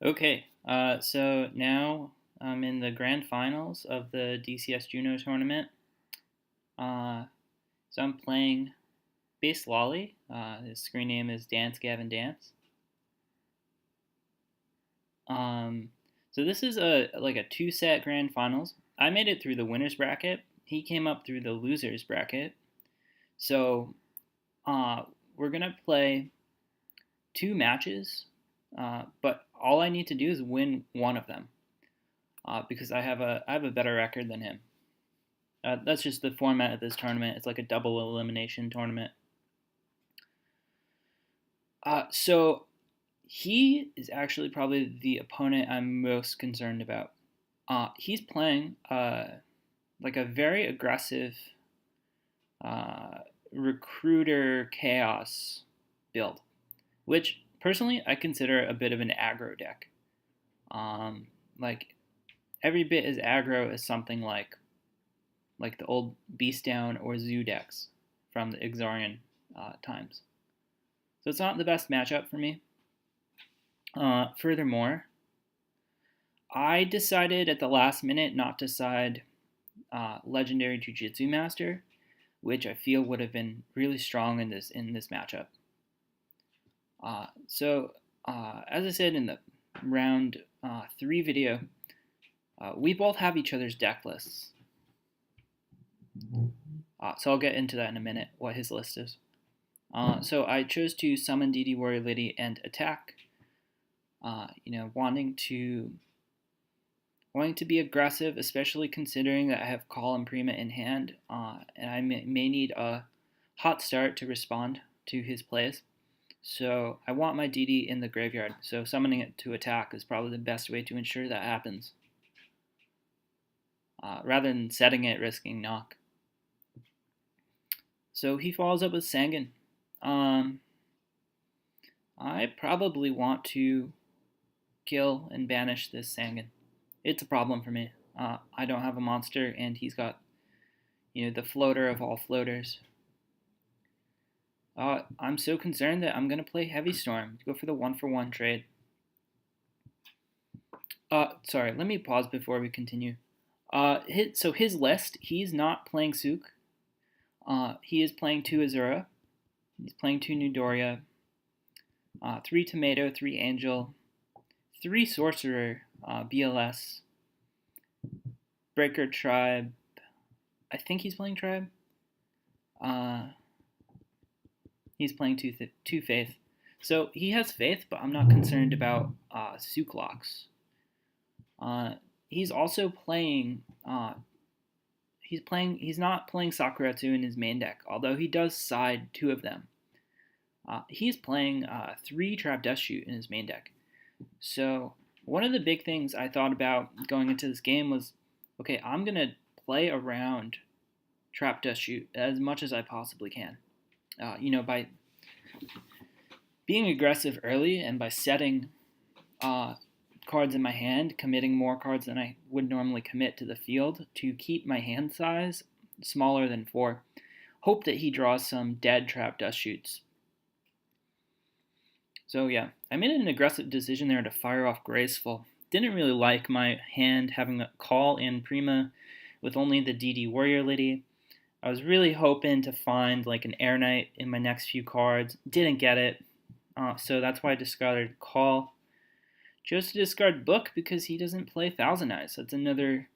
Okay, so now I'm in the grand finals of the DCS Juneau tournament. Uh, so I'm playing base Loli. His screen name is Dance Gavin Dance. Um, so this is a two-set grand finals. I made it through the winners bracket. He came up through the losers bracket. So uh, we're gonna play two matches, but all I need to do is win one of them because I have a better record than him. That's just the format of this tournament. It's like a double elimination tournament. So he is actually probably the opponent I'm most concerned about. He's playing like a very aggressive uh, recruiter chaos build, which personally I consider a bit of an aggro deck. Like every bit as aggro as something like the old Beast Down or Zoo decks from the Exorian times. So it's not the best matchup for me. Furthermore, I decided at the last minute not to side Legendary Jiu-Jitsu Master, which I feel would have been really strong in this matchup. As I said in the round 3 video, we both have each other's deck lists. So I'll get into that in a minute, what his list is. So I chose to summon DD Warrior Lady and attack. Wanting to be aggressive, especially considering that I have Call and Prima in hand, and I may need a hot start to respond to his plays. So I want my DD in the graveyard. So summoning it to attack is probably the best way to ensure that happens, rather than setting it, risking knock. So he follows up with Sangan. I probably want to kill and banish this Sangan. It's a problem for me. I don't have a monster, and he's got, the floater of all floaters. I'm so concerned that I'm going to play Heavy Storm, go for the 1-for-1 trade. Sorry, let me pause before we continue. His list, he's not playing Sook. He is playing 2 Azura. He's playing 2 Newdoria, 3 Tomato, 3 Angel, 3 Sorcerer, BLS, Breaker Tribe. I think he's playing Tribe. He's playing 2 Faith. So he has Faith, but I'm not concerned about Sook locks. He's also playing. He's not playing Sakuretsu in his main deck, although he does side 2 of them. He's playing 3 Trap Death Shoot in his main deck. So one of the big things I thought about going into this game was, okay, I'm going to play around Trap Death Shoot as much as I possibly can. By being aggressive early and by setting cards in my hand, committing more cards than I would normally commit to the field to keep my hand size smaller than 4. Hope that he draws some dead Trap Dust Shoots. So yeah, I made an aggressive decision there to fire off Graceful. Didn't really like my hand having a Call and Prima with only the DD Warrior Lady. I was really hoping to find like an Air Knight in my next few cards. Didn't get it, so that's why I discarded Call. Chose to discard Book because he doesn't play Thousand Eyes. That's another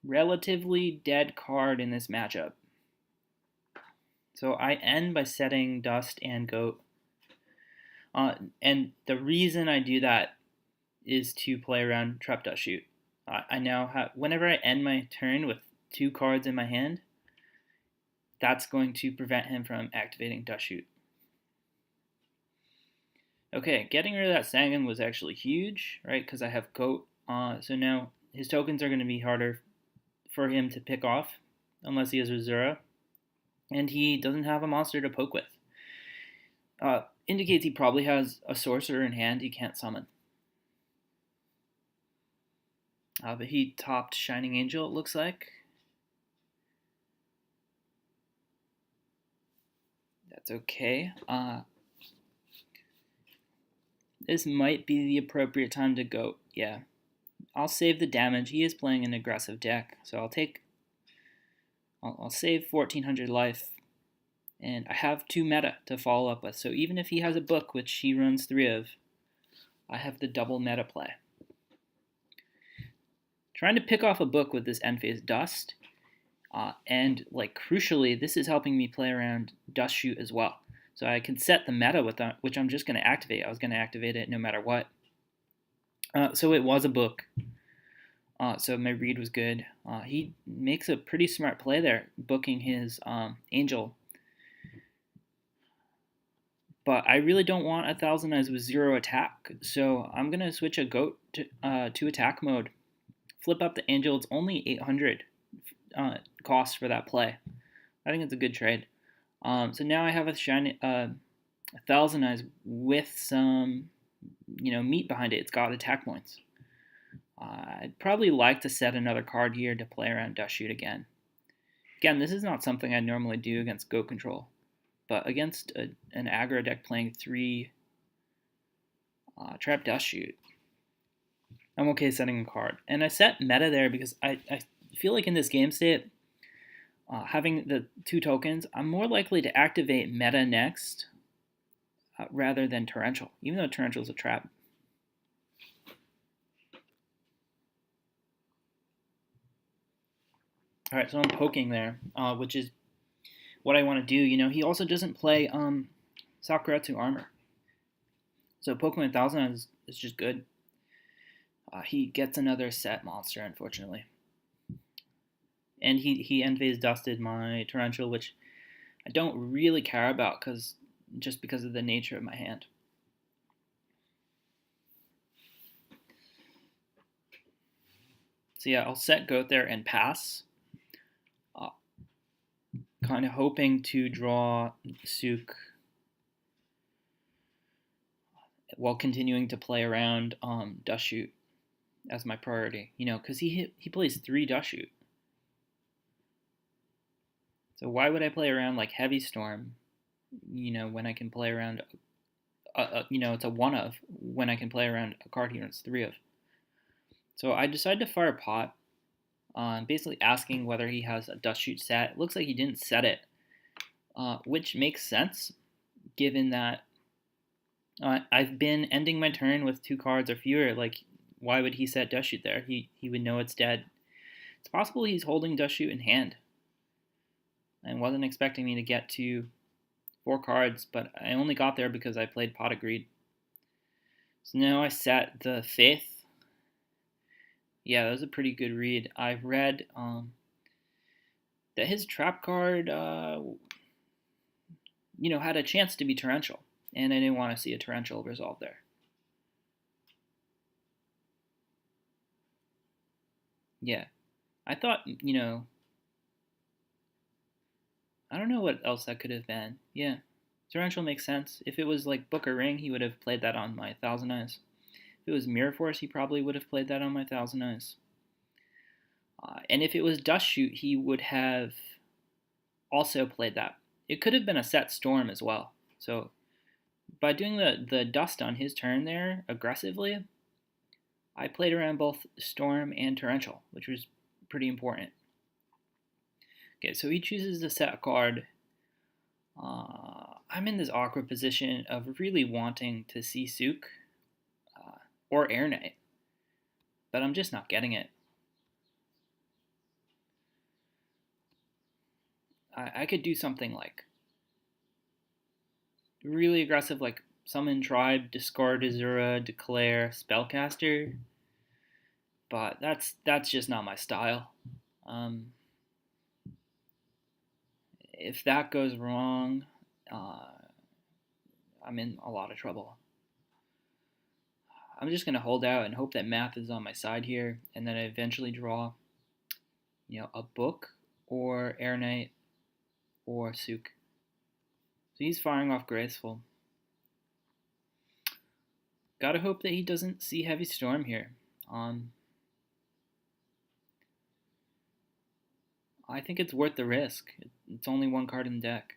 relatively dead card in this matchup. So I end by setting Dust and Goat. And the reason I do that is to play around Trap Dust Shoot. I now have, whenever I end my turn with 2 cards in my hand, that's going to prevent him from activating Dust Shoot. Okay, getting rid of that Sangan was actually huge, right? Because I have Goat. So now his tokens are going to be harder for him to pick off unless he has Azura. And he doesn't have a monster to poke with. Indicates he probably has a sorcerer in hand he can't summon. But he topped Shining Angel, it looks like. That's okay. This might be the appropriate time to go. Yeah, I'll save the damage. He is playing an aggressive deck, so I'll save 1400 life, and I have 2 meta to follow up with. So even if he has a book, which he runs 3 of, I have the double meta play. Trying to pick off a book with this end phase Dust, and like crucially, this is helping me play around Dust Shoot as well. So I can set the meta with that, which I'm just going to activate. I was going to activate it no matter what. So it was a book. So my read was good. He makes a pretty smart play there, booking his Angel. But I really don't want 1,000 Eyes with 0 attack. So I'm going to switch a Goat to attack mode. Flip up the Angel. It's only 800 cost for that play. I think it's a good trade. So now I have a shiny 1,000 Eyes with some, meat behind it. It's got attack points. I'd probably like to set another card here to play around Dust Shoot again. Again, this is not something I normally do against Goat Control, but against an aggro deck playing 3 Trap Dust Shoot, I'm okay setting a card. And I set meta there because I feel like in this game state, having the 2 tokens, I'm more likely to activate meta next rather than Torrential, even though Torrential is a trap. All right, so I'm poking there, which is what I want to do. He also doesn't play Sakuretsu Armor. So poking 1,000 is just good. He gets another set monster, unfortunately. And he end phase dusted my Torrential, which I don't really care about just because of the nature of my hand. So yeah, I'll set Goat there and pass. Kind of hoping to draw Sook while continuing to play around Dust Shoot as my priority. Because he plays 3 Dust Shoot. So why would I play around like Heavy Storm, when I can play around, it's a 1 of, when I can play around a card here it's 3 of. So I decided to fire Pot, basically asking whether he has a Dust Shoot set. It looks like he didn't set it, which makes sense, given that I've been ending my turn with 2 cards or fewer. Like, why would he set Dust Shoot there? He would know it's dead. It's possible he's holding Dust Shoot in hand and wasn't expecting me to get to 4 cards, but I only got there because I played Pot of Greed. So now I set the Faith. Yeah, that was a pretty good read. I've read that his trap card, had a chance to be Torrential, and I didn't want to see a Torrential resolve there. Yeah, I thought, I don't know what else that could have been. Yeah, Torrential makes sense. If it was like Book or Ring, he would have played that on my 1,000 Eyes. If it was Mirror Force, he probably would have played that on my 1,000 Eyes. And if it was Dust Shoot, he would have also played that. It could have been a set Storm as well. So by doing the Dust on his turn there aggressively, I played around both Storm and Torrential, which was pretty important. Okay, so he chooses to set a card. I'm in this awkward position of really wanting to see Sook or Air Knight, but I'm just not getting it. I could do something like really aggressive, like Summon Tribe, discard Azura, declare Spellcaster, but that's just not my style. If that goes wrong, I'm in a lot of trouble. I'm just going to hold out and hope that math is on my side here, and then I eventually draw, a book or Air Knight or Sook. So he's firing off Graceful. Gotta hope that he doesn't see Heavy Storm here. I think it's worth the risk. It's only 1 card in the deck.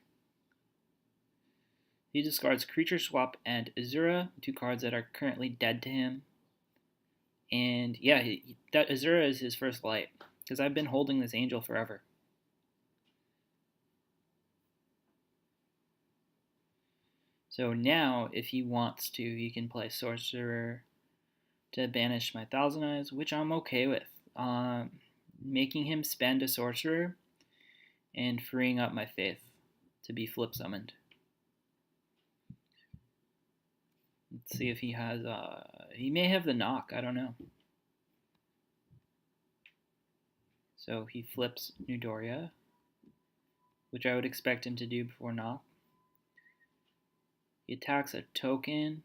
He discards Creature Swap and Azura, 2 cards that are currently dead to him. And yeah, that Azura is his first light, because I've been holding this Angel forever. So now, if he wants to, he can play Sorcerer to banish my Thousand Eyes, which I'm okay with. Making him spend a Sorcerer and freeing up my Faith to be flip summoned. Let's see if he has, he may have the knock, I don't know. So he flips Newdoria, which I would expect him to do before knock. He attacks a token.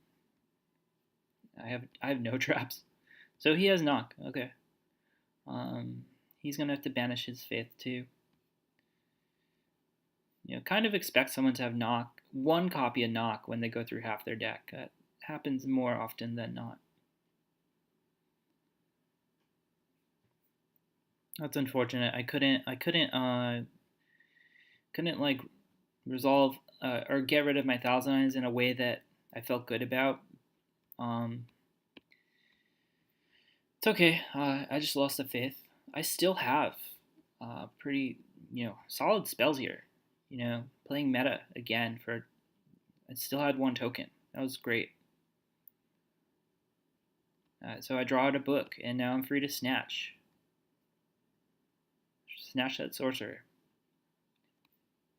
I have no traps. So he has knock, okay. He's gonna have to banish his Faith too. Kind of expect someone to have knock, 1 copy of knock when they go through half their deck. That happens more often than not. That's unfortunate. I couldn't like resolve or get rid of my Thousand Eyes in a way that I felt good about. It's okay. I just lost the Faith. I still have pretty solid spells here. Playing meta again for. I still had 1 token. That was great. So I draw out a book, and now I'm free to snatch. Snatch that Sorcerer.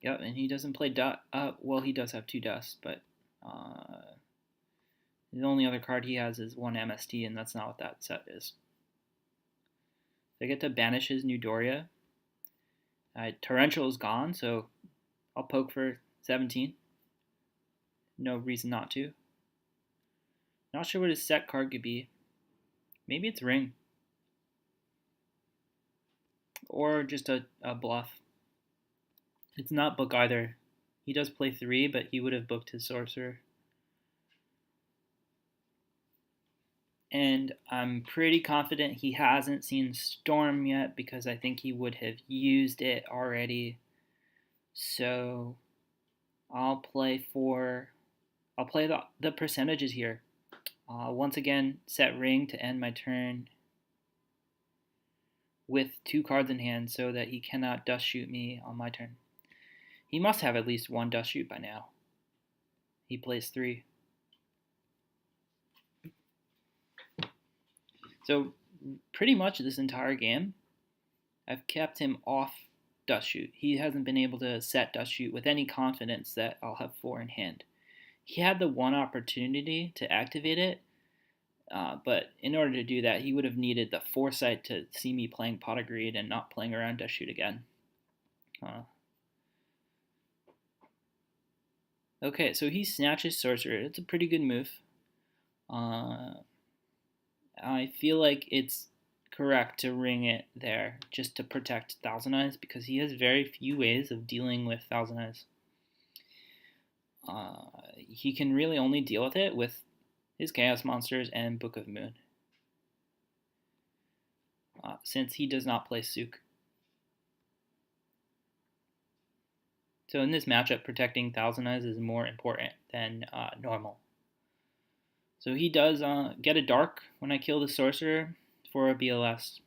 Yep, and he doesn't play dust. Well, he does have 2 dust, but the only other card he has is 1 MST, and that's not what that set is. So I get to banish his Newdoria. Torrential is gone, so I'll poke for 17. No reason not to. Not sure what his set card could be. Maybe it's Ring. Or just a bluff. It's not book either. He does play 3, but he would have booked his Sorcerer. And I'm pretty confident he hasn't seen Storm yet, because I think he would have used it already. So I'll play the percentages here. Once again, set Ring to end my turn with 2 cards in hand so that he cannot dust shoot me on my turn. He must have at least 1 dust shoot by now. He plays 3. So pretty much this entire game, I've kept him off dust shoot. He hasn't been able to set dust shoot with any confidence that I'll have 4 in hand. He had the 1 opportunity to activate it, but in order to do that, he would have needed the foresight to see me playing Pot of Greed and not playing around dust shoot again. Okay, so he snatches Sorcerer. It's a pretty good move. I feel like it's correct to ring it there just to protect Thousand Eyes, because he has very few ways of dealing with Thousand Eyes. He can really only deal with it with his Chaos Monsters and Book of Moon, since he does not play Sook. So in this matchup, protecting Thousand Eyes is more important than normal. So he does get a Dark when I kill the Sorcerer for a BLS.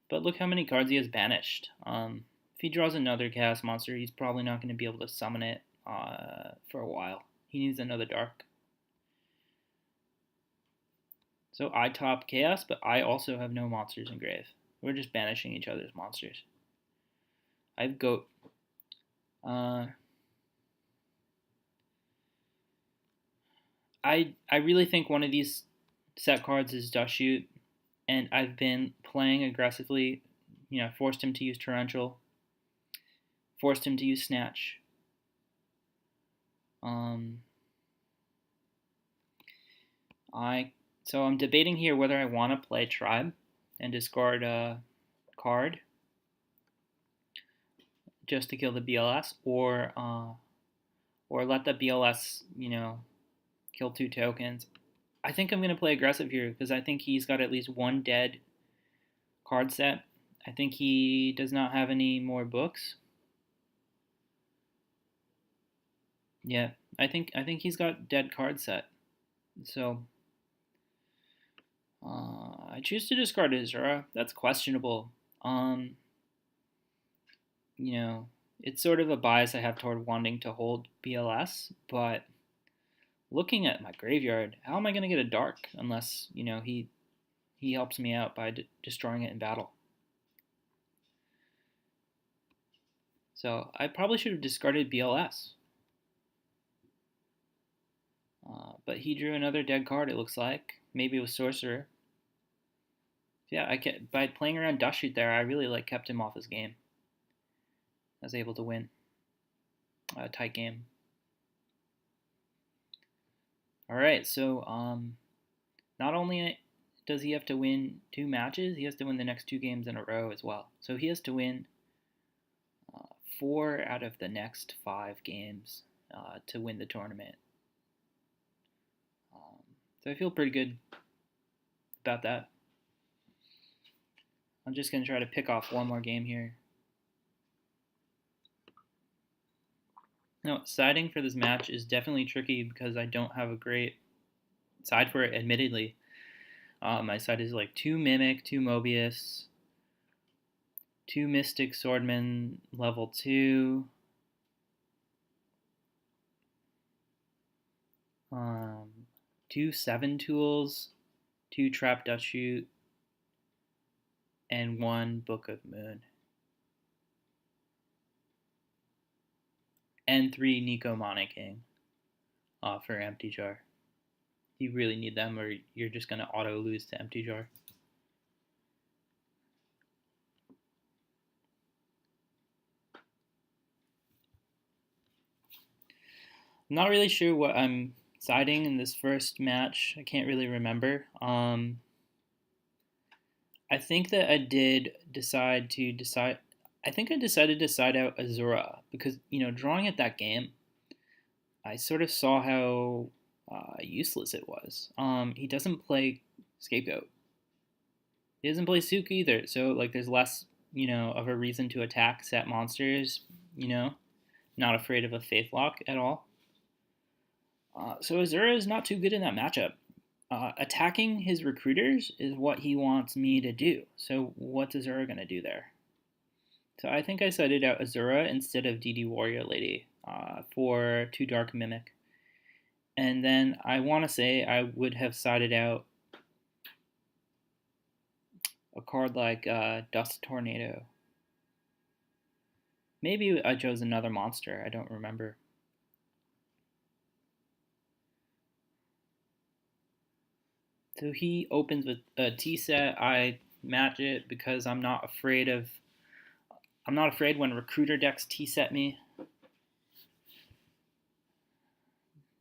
But look how many cards he has banished. If he draws another Chaos Monster, he's probably not going to be able to summon it for a while. He needs another Dark. So I top Chaos, but I also have no monsters in grave. We're just banishing each other's monsters. I have Goat. I really think one of these set cards is Dust Shoot, and I've been playing aggressively. Forced him to use Torrential, forced him to use Snatch. So I'm debating here whether I want to play Tribe and discard a card just to kill the BLS, or let the BLS, kill 2 tokens. I think I'm going to play aggressive here because I think he's got at least 1 dead card set. I think he does not have any more books. Yeah, I think he's got dead card set. So I choose to discard Azura. That's questionable. Um, you know, it's sort of a bias I have toward wanting to hold BLS, but looking at my graveyard, how am I going to get a dark unless he helps me out by destroying it in battle? So I probably should have discarded BLS. But he drew another dead card, it looks like. Maybe it was Sorcerer. Yeah, by playing around Dust Shoot there, I really kept him off his game. I was able to win a tight game. All right, so not only does he have to win 2 matches, he has to win the next 2 games in a row as well. So he has to win 4 out of the next 5 games to win the tournament. So I feel pretty good about that. I'm just going to try to pick off one more game here. No, siding for this match is definitely tricky because I don't have a great side for it, admittedly. My side is like 2 Mimic, 2 Mobius, 2 Mystic Swordman level 2, 2 7 Tools, 2 Trap Dust Shoot, and 1 Book of Moon. And 3 Nico Mana King for Empty Jar. You really need them or you're just going to auto lose to Empty Jar. I'm not really sure what I'm siding in this first match. I can't really remember. I think that I decided to side out Azura because, drawing at that game, I sort of saw how useless it was. He doesn't play Scapegoat. He doesn't play Sook either, so there's less, of a reason to attack set monsters. Not afraid of a Faith Lock at all. So Azura is not too good in that matchup. Attacking his recruiters is what he wants me to do. So what's Azura going to do there? So I think I sided out Azura instead of DD Warrior Lady for 2 Dark Mimic. And then I want to say I would have sided out a card like Dust Tornado. Maybe I chose another monster. I don't remember. So he opens with a T set. I match it because I'm not afraid when recruiter decks T set me.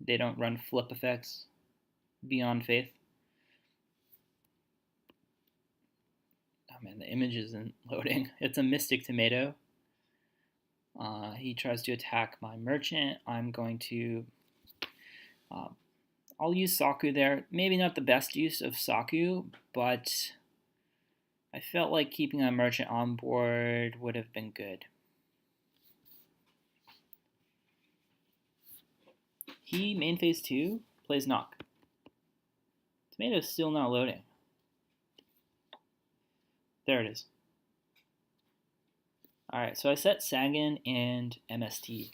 They don't run flip effects beyond faith. Oh man, the image isn't loading. It's a Mystic Tomato. He tries to attack my merchant. I'm going to I'll use Saku there. Maybe not the best use of Saku, but I felt like keeping a merchant on board would have been good. He, main phase 2, plays Knock. Tomato's still not loading. There it is. Alright, so I set Sagan and MST.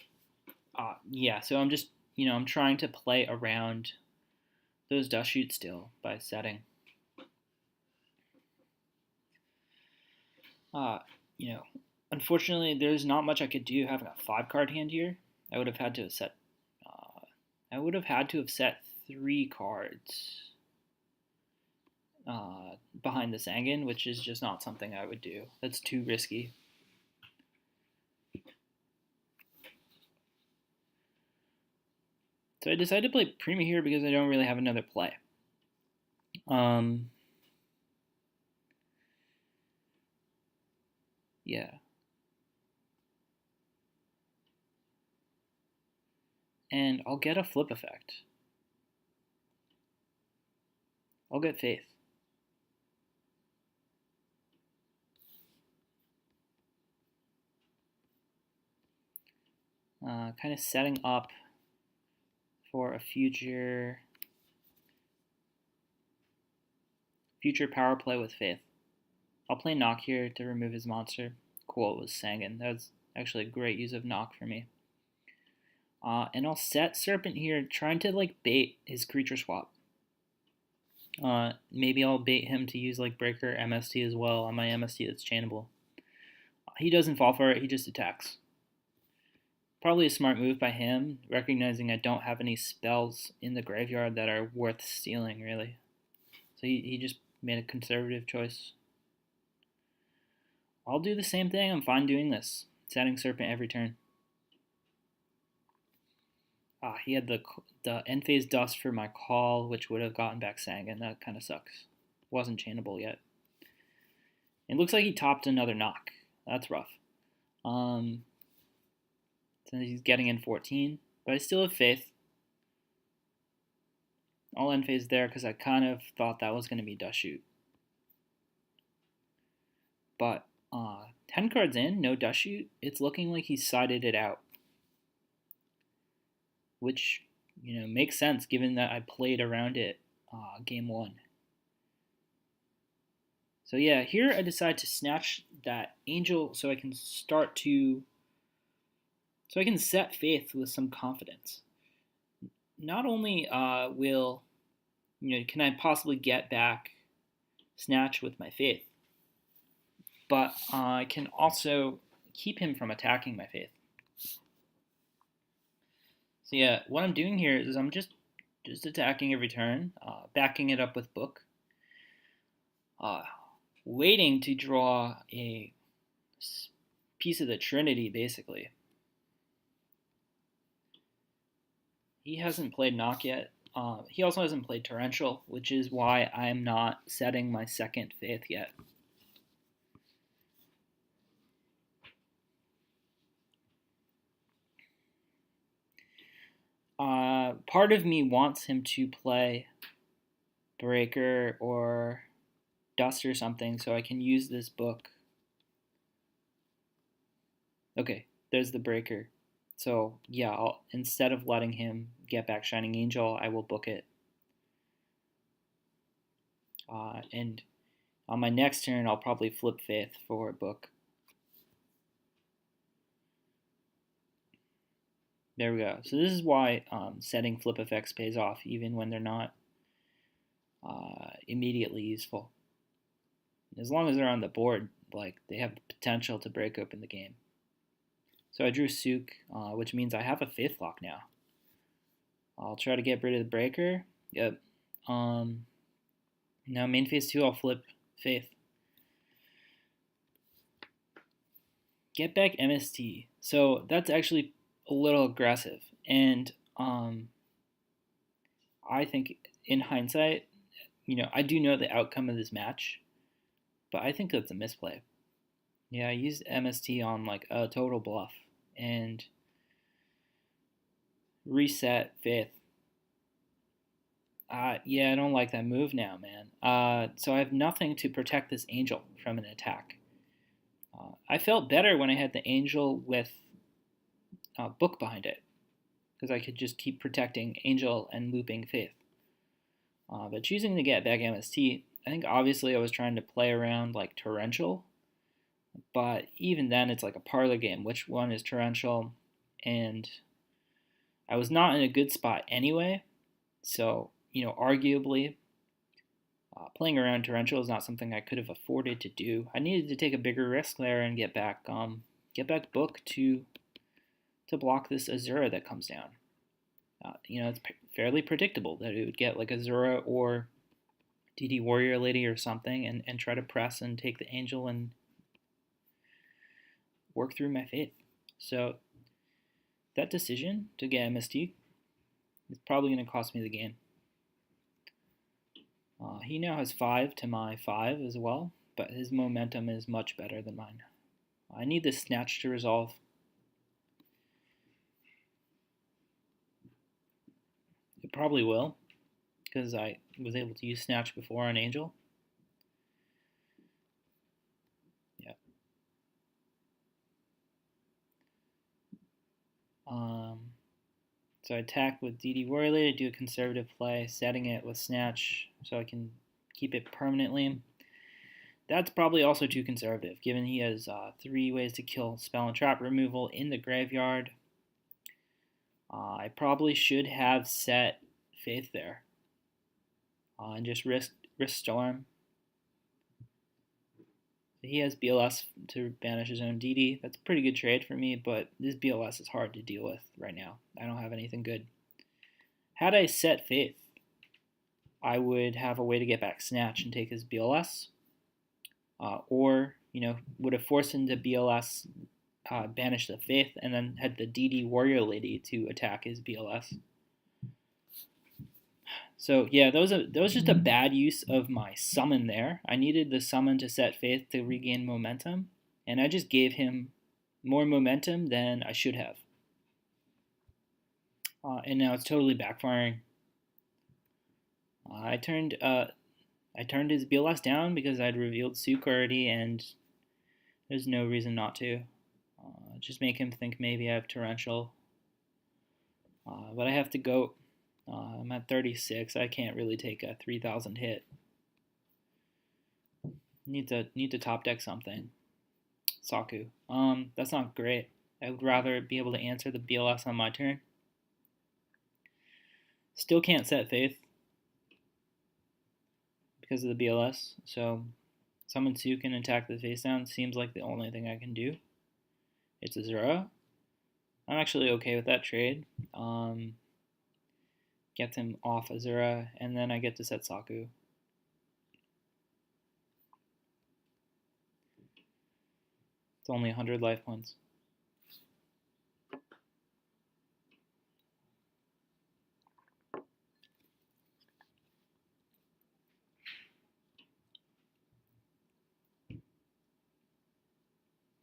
Yeah, so I'm just, I'm trying to play around those Dust Shoots still by setting. Unfortunately, there's not much I could do having a 5-card hand here. I would have had to have set 3 cards behind the Sangan, which is just not something I would do. That's too risky. So I decided to play Prima here because I don't really have another play. Yeah. And I'll get a flip effect. I'll get Faith. Kind of setting up for a future power play with Faith. I'll play Knock here to remove his monster. Cool, it was Sangan. That was actually a great use of Knock for me. And I'll set Serpent here, trying to like bait his creature swap. Maybe I'll bait him to use like Breaker MST as well on my MST that's chainable. He doesn't fall for it, he just attacks. Probably a smart move by him, recognizing I don't have any spells in the graveyard that are worth stealing, really. So he just made a conservative choice. I'll do the same thing, I'm fine doing this. Setting Serpent every turn. He had the end phase dust for my call, which would have gotten back Sangan. That kind of sucks. Wasn't chainable yet. It looks like he topped another Knock. That's rough. So he's getting in 14, but I still have Faith. I'll end phase there because I kind of thought that was going to be Dust Shoot. But 10 cards in, no Dust Shoot. It's looking like he sided it out, which makes sense given that I played around it game 1. So yeah, here I decide to snatch that Angel so I can set Faith with some confidence. Not only can I possibly get back Snatch with my Faith, but I can also keep him from attacking my Faith. So yeah, what I'm doing here is I'm just attacking every turn, backing it up with Book, waiting to draw a piece of the Trinity, basically. He hasn't played Knock yet. He also hasn't played Torrential, which is why I'm not setting my second Faith yet. Part of me wants him to play Breaker or Dust or something so I can use this Book. Okay, there's the Breaker. So yeah, instead of letting him get back Shining Angel, I will Book it. And on my next turn, I'll probably flip Faith for Book. There we go. So this is why setting flip effects pays off, even when they're not immediately useful. As long as they're on the board, like they have the potential to break open the game. So I drew Sook, which means I have a Faith lock now. I'll try to get rid of the Breaker. Yep. Now main phase 2, I'll flip Faith. Get back MST. So that's actually a little aggressive, and I think in hindsight, I do know the outcome of this match, but I think that's a misplay. Yeah, I used MST on like a total bluff and reset Faith. Yeah, I don't like that move now, man. So I have nothing to protect this Angel from an attack. I felt better when I had the Angel with Book behind it, because I could just keep protecting Angel and looping Faith. But choosing to get back MST, I think obviously I was trying to play around like Torrential, but even then it's like a parlor game. Which one is Torrential? And I was not in a good spot anyway, so arguably playing around Torrential is not something I could have afforded to do. I needed to take a bigger risk there and get back Book to block this Azura that comes down. It's fairly predictable that it would get like Azura or DD Warrior Lady or something and try to press and take the Angel and work through my Faith. So that decision to get MST is probably going to cost me the game. He now has 5 to my 5 as well, but his momentum is much better than mine. I need this Snatch to resolve. It probably will, because I was able to use Snatch before on Angel. Yeah. So I attack with DD Warrior Lady, do a conservative play, setting it with Snatch so I can keep it permanently. That's probably also too conservative, given he has 3 ways to kill spell and trap removal in the graveyard. I probably should have set Faith there and just risk Storm. He has BLS to banish his own DD. That's a pretty good trade for me, but this BLS is hard to deal with right now. I don't have anything good. Had I set Faith, I would have a way to get back Snatch and take his BLS. Or, would have forced him to BLS, banish the Faith, and then had the DD Warrior Lady to attack his BLS. So yeah, that was just a bad use of my summon there. I needed the summon to set Faith to regain momentum, and I just gave him more momentum than I should have. And now it's totally backfiring. I turned his BLS down because I'd revealed Sook already, and there's no reason not to. Just make him think maybe I have Torrential. But I have to go. I'm at 36. I can't really take a 3,000 hit. Need to top deck something. Saku. That's not great. I would rather be able to answer the BLS on my turn. Still can't set Faith because of the BLS. So summon Sook and attack the face down seems like the only thing I can do. It's Azura. I'm actually okay with that trade. Gets him off Azura, and then I get to set Saku. It's only 100 life points.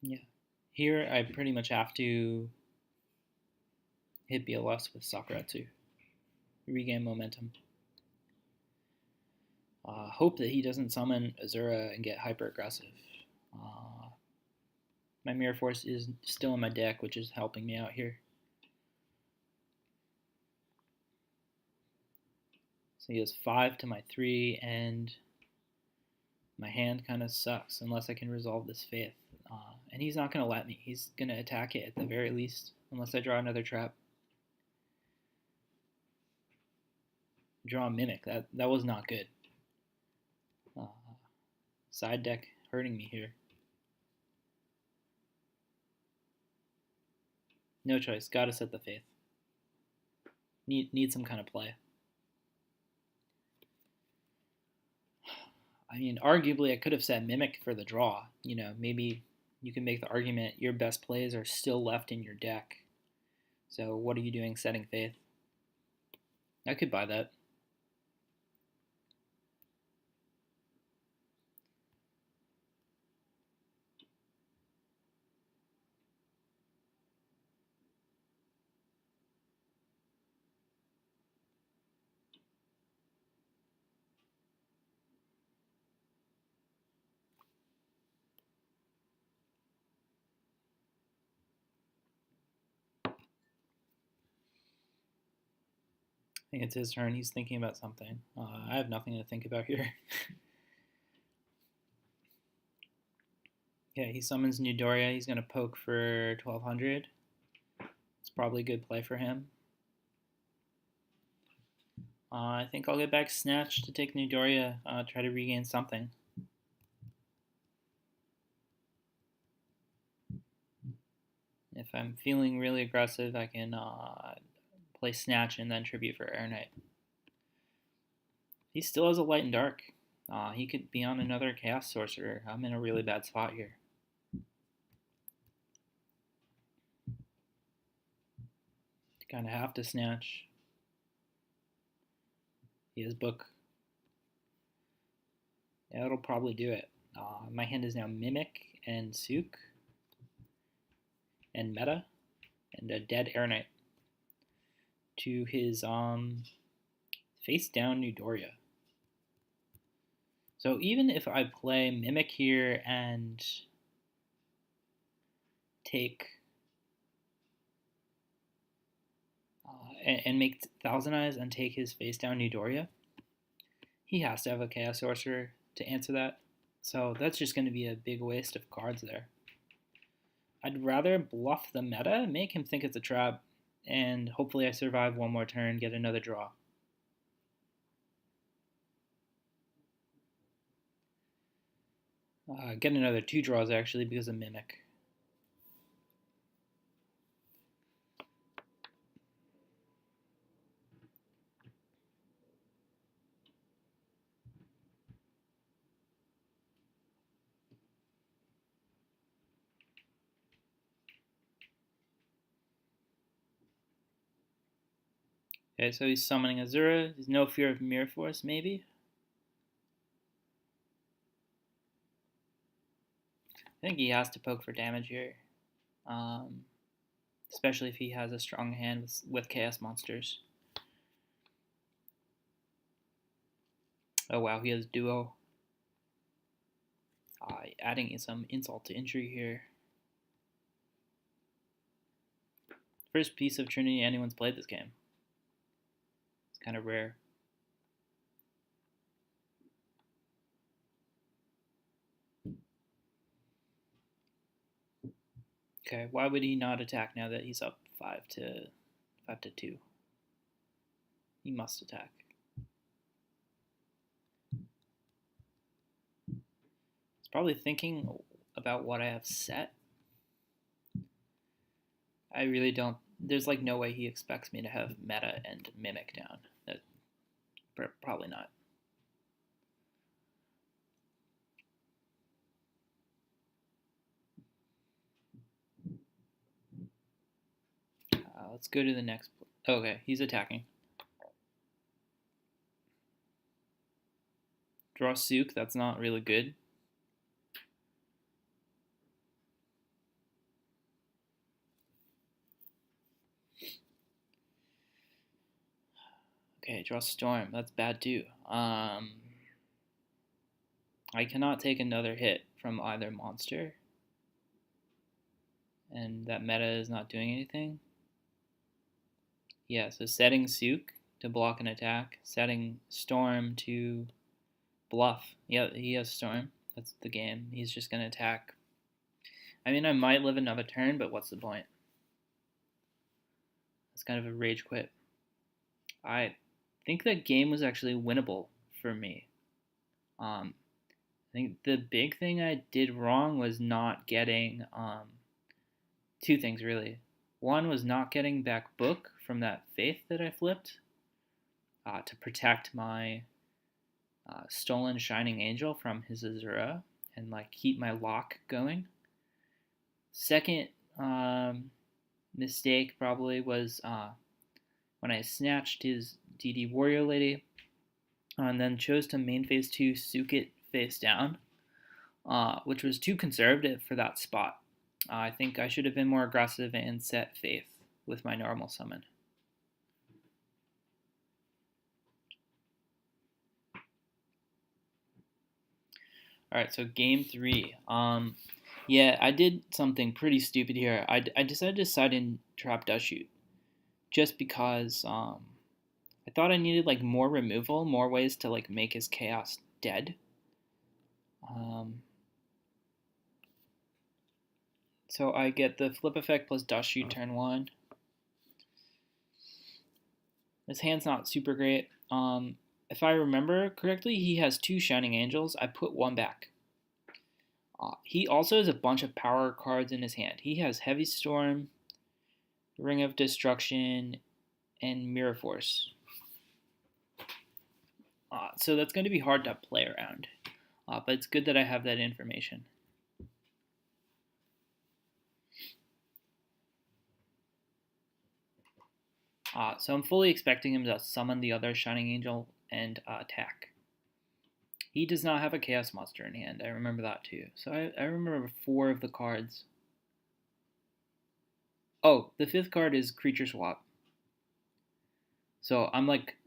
Yeah. Here I pretty much have to hit BLS with Sakuratsu. Regain momentum. Hope that he doesn't summon Azura and get hyper aggressive. My Mirror Force is still in my deck, which is helping me out here. So he has 5 to my 3, and my hand kind of sucks unless I can resolve this Faith. And he's not going to let me. He's going to attack it at the very least, unless I draw another trap. Draw a Mimic. That was not good. Side deck hurting me here. No choice. Gotta set the Faith. Need some kind of play. I mean, arguably I could have set Mimic for the draw. Maybe you can make the argument your best plays are still left in your deck. So what are you doing setting Faith? I could buy that. I think it's his turn. He's thinking about something. I have nothing to think about here. Okay, he summons Newdoria. He's going to poke for 1,200. It's probably a good play for him. I think I'll get back Snatch to take Newdoria, try to regain something. If I'm feeling really aggressive, I can play Snatch and then Tribute for Air Knight. He still has a Light and Dark. He could be on another Chaos Sorcerer. I'm in a really bad spot here. Kind of have to Snatch. He has Book. Yeah, that'll probably do it. My hand is now Mimic and Sook and Meta and a dead Air Knight to his face down Newdoria. So even if I play Mimic here and take and make Thousand Eyes and take his face down Eudoria. He has to have a Chaos Sorcerer to answer that. So that's just going to be a big waste of cards there. I'd rather bluff the meta, make him think it's a trap, and hopefully I survive one more turn, get another draw. Get another 2 draws actually because of Mimic. Okay, so he's summoning Azura. There's no fear of Mirror Force, maybe? I think he has to poke for damage here. Especially if he has a strong hand with Chaos Monsters. Oh wow, he has Duo. Adding some insult to injury here. First piece of Trinity anyone's played this game. It's kind of rare. Okay, why would he not attack now that he's up 5 to 2? He must attack. He's probably thinking about what I have set. I really don't. There's like no way he expects me to have Meta and Mimic down. That probably not. Let's go to the next. Okay, he's attacking. Draw Sook. That's not really good. Okay, draw Storm. That's bad too. I cannot take another hit from either monster. And that meta is not doing anything. Yeah, so setting Sook to block an attack. Setting Storm to bluff. Yeah, he has Storm. That's the game. He's just going to attack. I mean, I might live another turn, but what's the point? It's kind of a rage quit. I think that game was actually winnable for me. I think the big thing I did wrong was not getting 2 things really. One was not getting back Book from that Faith that I flipped to protect my stolen Shining Angel from his Azura and like keep my lock going. Second mistake probably was when I snatched his DD Warrior Lady and then chose to main phase 2 Sook it face down, which was too conservative for that spot. I think I should have been more aggressive and set Faith with my normal summon. Alright, so game 3. Yeah, I did something pretty stupid here. I decided to side in Trap Dust Shoot just because I thought I needed like more removal, more ways to like make his chaos dead. So I get the flip effect plus Dust Shoot turn 1. His hand's not super great. If I remember correctly, he has 2 Shining Angels. I put 1 back. He also has a bunch of power cards in his hand. He has Heavy Storm, Ring of Destruction, and Mirror Force. So that's going to be hard to play around. But it's good that I have that information. So I'm fully expecting him to summon the other Shining Angel and attack. He does not have a Chaos Monster in hand. I remember that too. So I remember 4 of the cards. Oh, the 5th card is Creature Swap. So I'm like,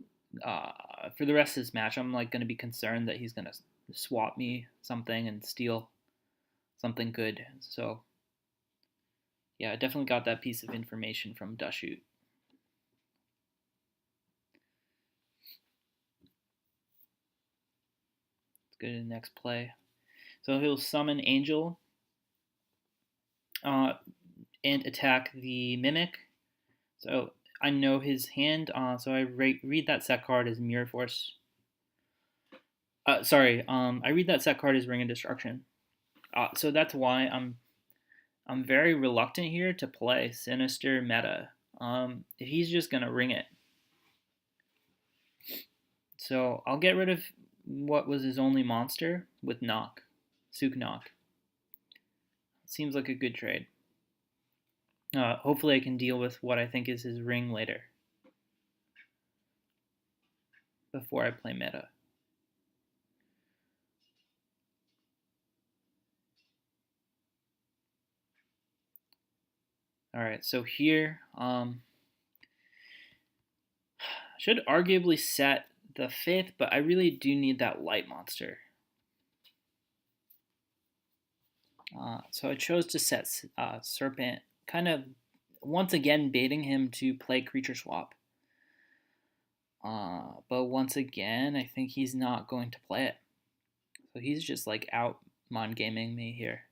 for the rest of this match, I'm like going to be concerned that he's going to swap me something and steal something good. So yeah, I definitely got that piece of information from Dust Shoot. go to the next play. So he'll summon Angel and attack the Mimic. So I know his hand, so I read that set card as Mirror Force. I read that set card as Ring of Destruction. So that's why I'm very reluctant here to play Sinister Meta. If he's just gonna ring it. So I'll get rid of what was his only monster with Knock, Sook Knock. Seems like a good trade. Hopefully I can deal with what I think is his ring later. Before I play meta. Alright, so here, should arguably set the 5th, but I really do need that light monster. So I chose to set Serpent, kind of once again baiting him to play Creature Swap. But once again, I think he's not going to play it. So he's just like out mind gaming me here.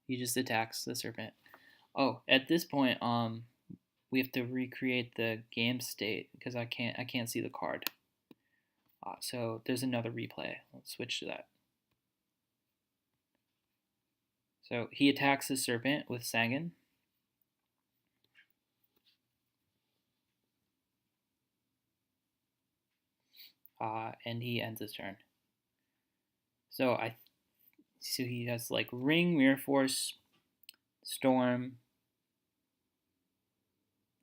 He just attacks the Serpent. Oh, at this point, we have to recreate the game state because I can't see the card. So there's another replay. Let's switch to that. So he attacks the Serpent with Sangan. And he ends his turn. So he has like Ring, Mirror Force, Storm,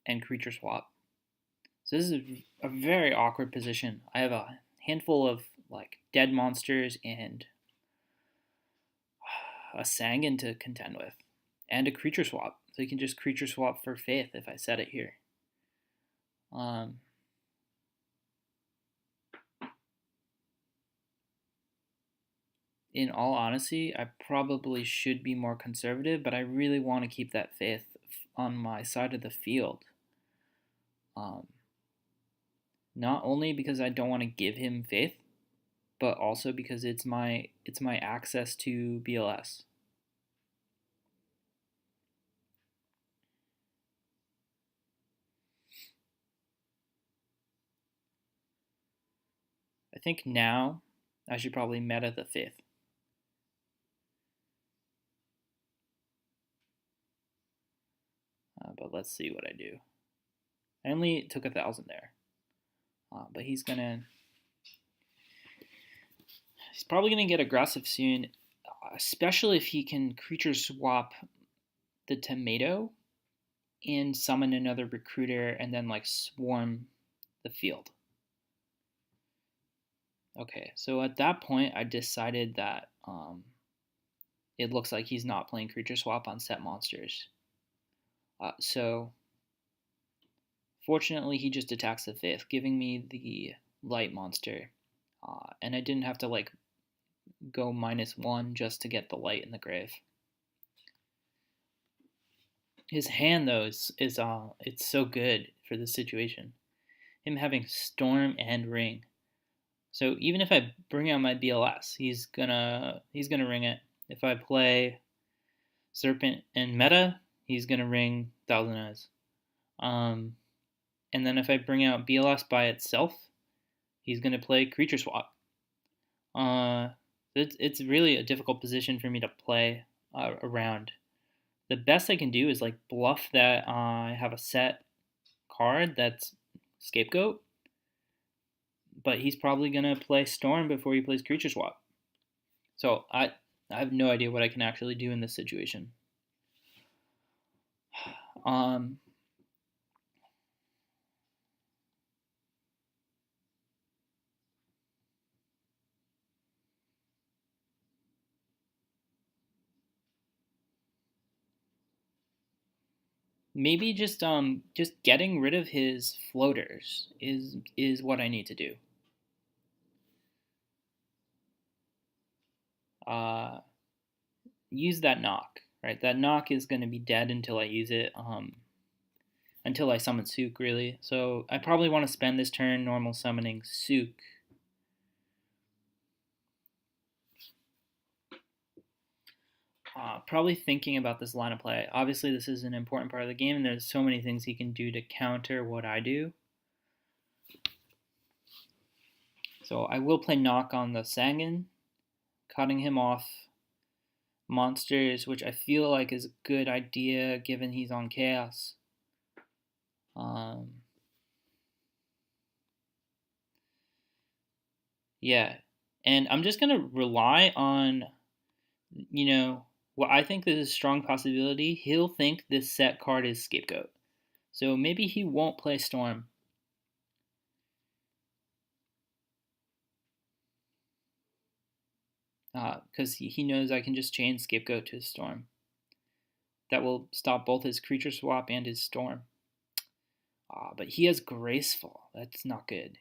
and Creature Swap. So this is a very awkward position. I have a handful of like dead monsters and a Sangan to contend with, and a Creature Swap. So you can just Creature Swap for Faith if I set it here. In all honesty, I probably should be more conservative, but I really want to keep that Faith on my side of the field. Not only because I don't want to give him Faith, but also because it's my access to BLS. I think now I should probably meta the 5th. But let's see what I do. I only took 1,000 there. But he's probably gonna get aggressive soon, especially if he can Creature Swap the Tomato and summon another Recruiter and then like swarm the field. Okay, so at that point I decided that it looks like he's not playing Creature Swap on set monsters. So fortunately he just attacks the 5th, giving me the light monster. And I didn't have to like go -1 just to get the light in the grave. His hand though is it's so good for this situation. Him having Storm and Ring. So even if I bring out my BLS, he's gonna ring it. If I play Serpent and meta, he's gonna ring Thousand Eyes. And then if I bring out BLS by itself, he's gonna play Creature Swap. It's really a difficult position for me to play around. The best I can do is like bluff that I have a set card that's Scapegoat, but he's probably gonna play Storm before he plays Creature Swap. So I have no idea what I can actually do in this situation. Maybe just getting rid of his floaters is what I need to do. Use that knock, right? That knock is going to be dead until I use it. until I summon Sook, really. So I probably want to spend this turn normal summoning Sook. Probably thinking about this line of play. Obviously, this is an important part of the game, and there's so many things he can do to counter what I do. So I will play Knock on the Sangan, cutting him off monsters, which I feel like is a good idea given he's on Chaos. Yeah, and I'm just going to rely on, what I think is a strong possibility. He'll think this set card is Scapegoat. So maybe he won't play Storm. Because he knows I can just chain Scapegoat to his Storm. That will stop both his creature swap and his Storm. But he has Graceful. That's not good.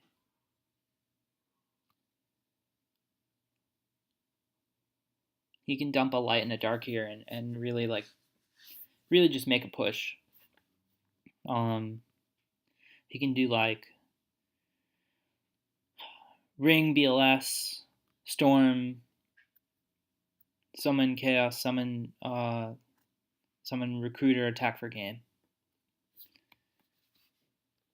He can dump a light and a dark here and really just make a push. He can do like Ring, BLS, Storm, summon Chaos, summon Recruiter, attack for game.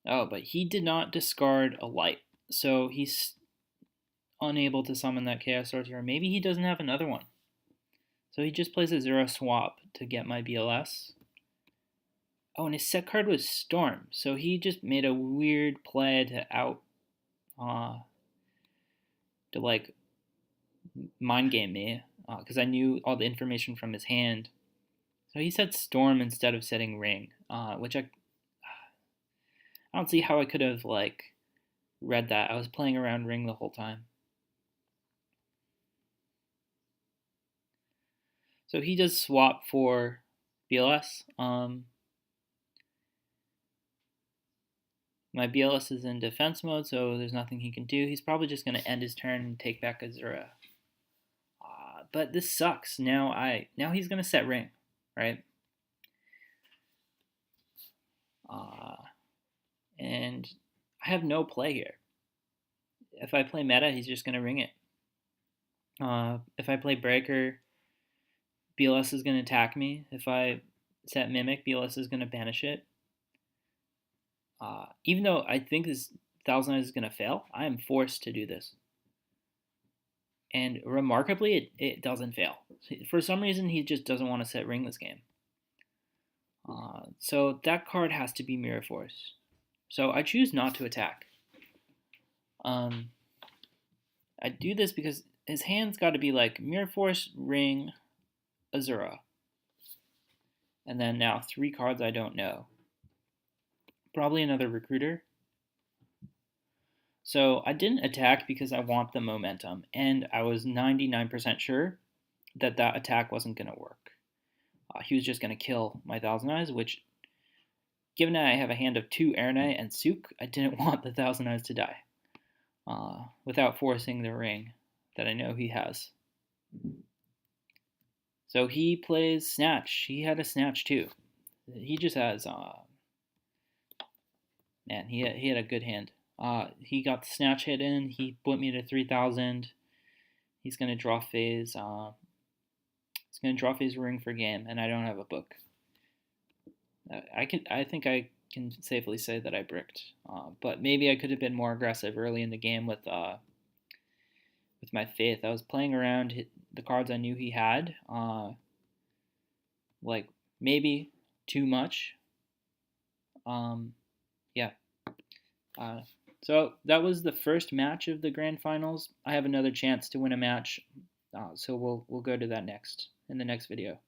Oh, but he did not discard a light, so he's unable to summon that Chaos Sorcerer. Maybe he doesn't have another one. So he just plays a Zero swap to get my BLS. Oh, and his set card was Storm, so he just made a weird play to mind game me, because I knew all the information from his hand. So he said Storm instead of setting Ring, which I don't see how I could have read that. I was playing around Ring the whole time. So he does swap for BLS. My BLS is in defense mode, so there's nothing he can do. He's probably just going to end his turn and take back Azura. But this sucks. Now he's going to set Ring, right? And I have no play here. If I play meta, he's just going to Ring it. If I play Breaker, BLS is going to attack me. If I set Mimic, BLS is going to banish it. Even though I think this Thousand Eyes is going to fail, I am forced to do this. And remarkably, it doesn't fail. For some reason, he just doesn't want to set Ring this game. So that card has to be Mirror Force. So I choose not to attack. I do this because his hand's got to be like Mirror Force, Ring, Azura. And then now 3 cards I don't know. Probably another Recruiter. So I didn't attack because I want the momentum, and I was 99% sure that attack wasn't going to work. He was just going to kill my Thousand Eyes, which, given that I have a hand of 2 Air Knight and Sook, I didn't want the Thousand Eyes to die without forcing the Ring that I know he has. So he plays Snatch. He had a Snatch too. He just has, man, he had a good hand. He got the Snatch hit in. He put me to 3,000. He's going to draw phase. He's going to draw phase Ring for game, and I don't have a book. I think I can safely say that I bricked. But maybe I could have been more aggressive early in the game with my Faith. I was playing around the cards I knew he had. Maybe too much. Yeah. So that was the first match of the grand finals. I have another chance to win a match, so we'll go to that in the next video.